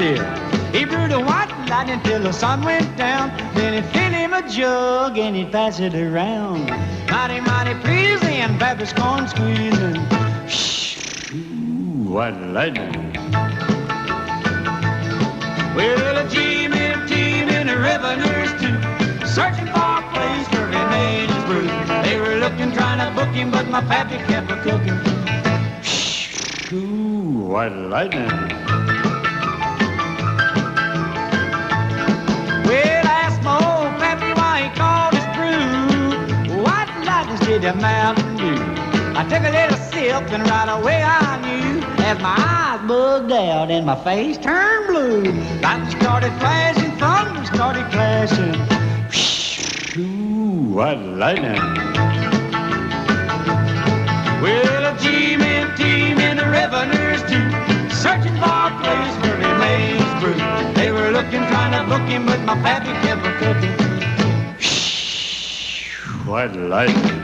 still. He brewed a white lightning till the sun went down. Then he'd fill him a jug and he'd pass it around. Mighty, mighty pleasing, Baptist corn squeezing. Ooh, white lightning. Well, a team in the revenues too, searching for a place where he made his brew. They were looking, trying to book him, but my pappy kept a cooking. Ooh, white lightning. Well, I asked my old pappy why he called his brew White Lightning did a Mountain Dew. I took a little sip and right away I knew, as my eyes bugged out and my face turned blue. Lightning started flashing, thunder started clashing. Ooh, white lightning. Well, a team in the revenues too, searching for a place where he made his brew. They were looking, trying to book him, but my pappy kept a cooking. White lightning.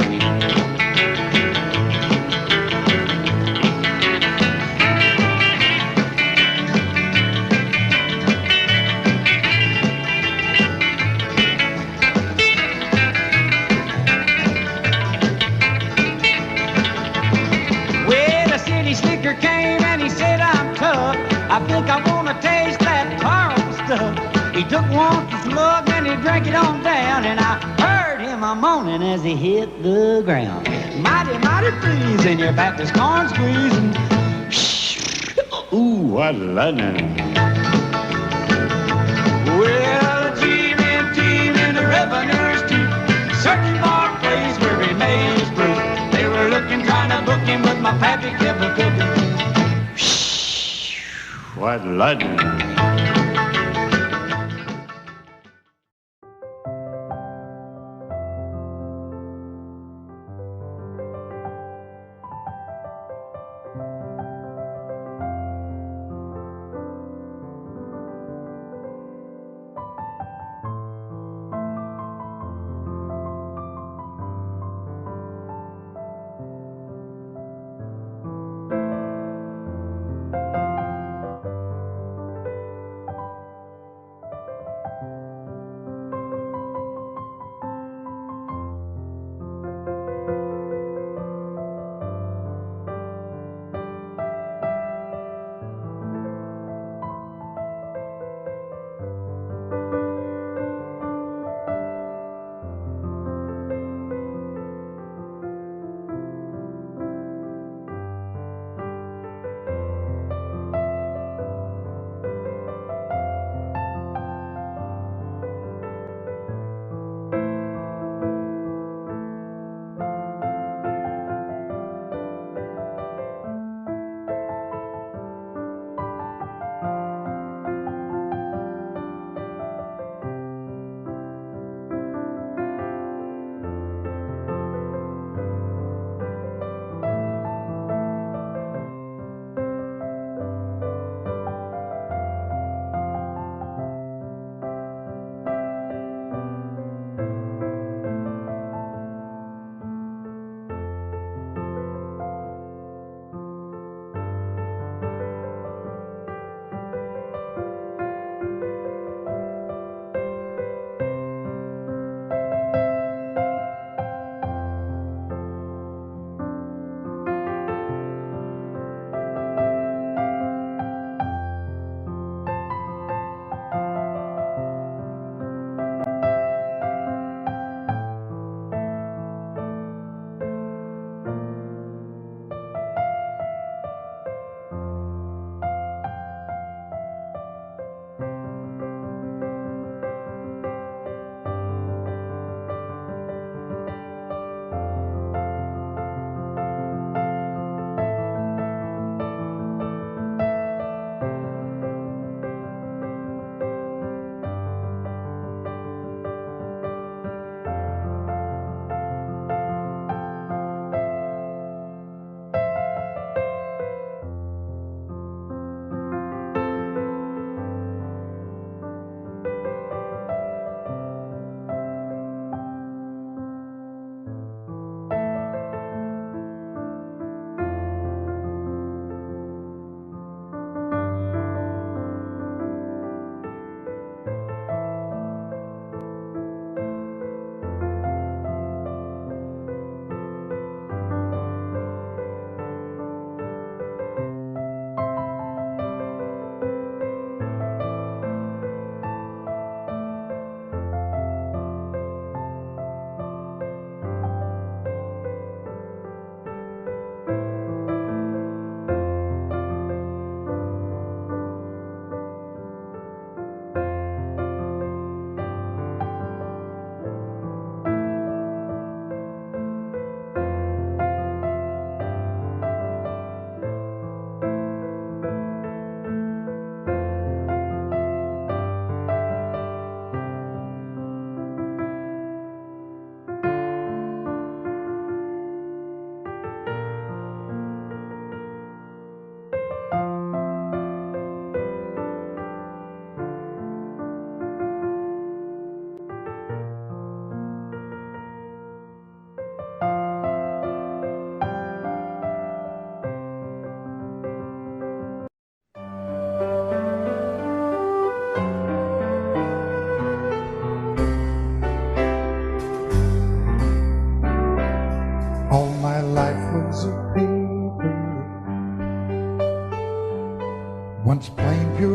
Came and he said, I'm tough. I think I want to taste that powerful stuff. He took one slug and he drank it on down, and I heard him a moaning as he hit the ground. Mighty, mighty pleasing, your Baptist corn squeezing. Ooh, what lightning. Well, a team in the revenues too, searching for a place where he made his brew. They were looking, trying to book him, but my pappy kept a cooking. White lightning.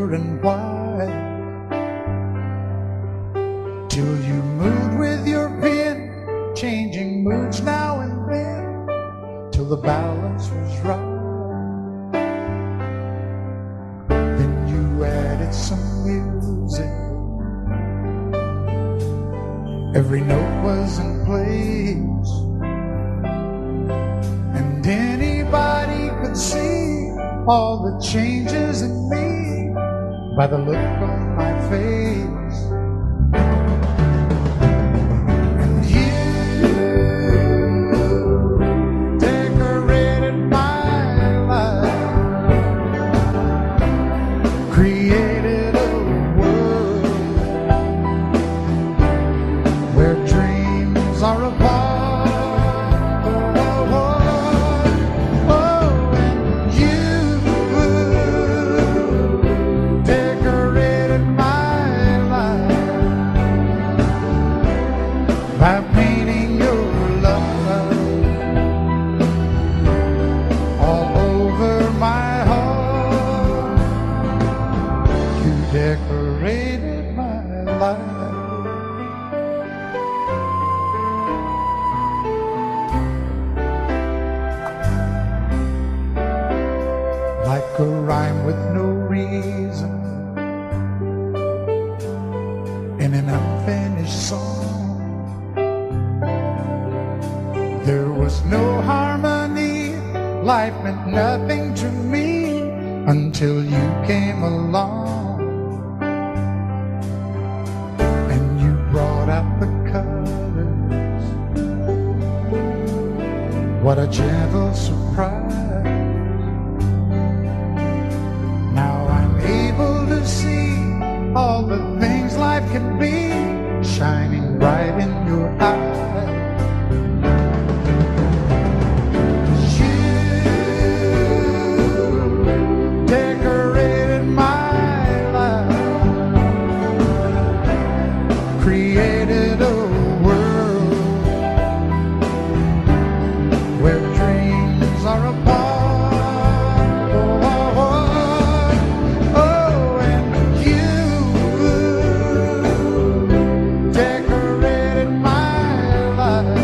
pure and white, till you moved with your pen, changing moods now and then, till the balance was right. Then you added some music, every note was in place, and anybody could see all the changes in me by the look on my face. And you decorated my life, created a world where dreams are apart. By painting your love all over my heart, you decorated my life. Like a rhyme with no reason in an unfinished song, there was no harmony, life meant nothing to me until you came along. And you brought out the colors, what a gentle surprise. Now I'm able to see all the things life can be, shining bright in your eyes. Decorated my life, created a world where dreams are apart. Oh, and you decorated my life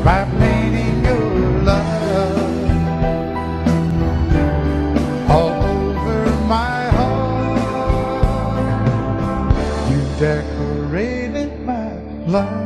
by painting your love all over my heart. You decorated my life.